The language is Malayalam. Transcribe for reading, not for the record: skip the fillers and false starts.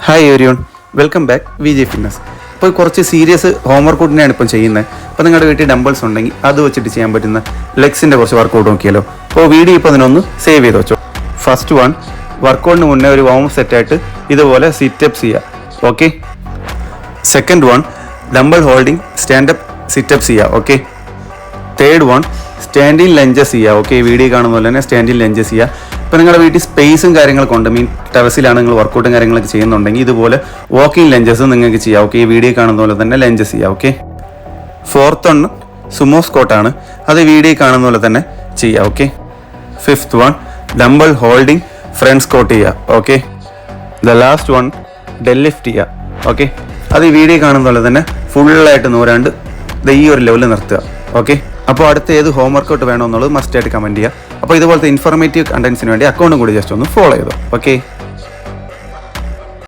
Hi everyone, welcome back Vijay fitness. ഇപ്പോൾ കുറച്ച് സീരിയസ് ഹോം വർക്കൗട്ടിനെയാണ് ഇപ്പം ചെയ്യുന്നത്. അപ്പോൾ നിങ്ങളുടെ വീട്ടിൽ ഡംബിൾസ് ഉണ്ടെങ്കിൽ അത് വെച്ചിട്ട് ചെയ്യാൻ പറ്റുന്ന ലെഗ്സിൻ്റെ കുറച്ച് വർക്കൗട്ട് നോക്കിയാലോ. അപ്പോൾ വീഡിയോ ഇപ്പോൾ അതിനൊന്ന് സേവ് ചെയ്ത് വെച്ചോ. ഫസ്റ്റ് വൺ, വർക്കൗട്ടിന് മുന്നേ ഒരു വാം സെറ്റായിട്ട് ഇതുപോലെ സിറ്റപ്സ് ചെയ്യുക. Okay. Second one, dumbbell holding standup situps ചെയ്യുക. Okay. Third one, standing lunges ചെയ്യുക. ഓക്കെ, വീഡിയോ കാണുന്ന പോലെ തന്നെ സ്റ്റാൻഡിങ് ലഞ്ചസ് ചെയ്യുക. ഇപ്പോൾ നിങ്ങളുടെ വീട്ടിൽ സ്പേസും കാര്യങ്ങളൊക്കെ ഉണ്ട്, ടെറസിലാണ് നിങ്ങൾ വർക്കൗട്ടും കാര്യങ്ങളൊക്കെ ചെയ്യുന്നുണ്ടെങ്കിൽ ഇതുപോലെ വാക്കിംഗ് ലഞ്ചസ് നിങ്ങൾക്ക് ചെയ്യാം. ഓക്കെ, ഈ വീഡിയോ കാണുന്ന പോലെ തന്നെ ലഞ്ചസ് ചെയ്യാം. ഓക്കെ. ഫോർത്ത് വൺ, സുമോ സ്ക്വാട്ടാണ്, അത് വീഡിയോ കാണുന്ന പോലെ തന്നെ ചെയ്യാം. Okay. Fifth one, dumbbell holding front squat ചെയ്യുക. Okay. The last one, deadlift ചെയ്യുക. ഓക്കെ, അത് ഈ വീഡിയോ കാണുന്ന പോലെ തന്നെ ഫുള്ളായിട്ട് നൂരാണ്ട് ഈ ഒരു ലെവലിൽ നിർത്തുക. ഓക്കെ. അപ്പോൾ അടുത്ത ഏത് ഹോം വർക്കൗട്ട് വേണമെന്നുള്ളത് മസ്റ്റായിട്ട് കമൻറ്റ് ചെയ്യുക. അപ്പോൾ ഇതുപോലത്തെ ഇൻഫോർമേറ്റീവ് കണ്ടൻസിന് വേണ്ടി അക്കൗണ്ടും കൂടി ജസ്റ്റ് ഒന്ന് ഫോളോ ചെയ്തോ. ഓക്കെ.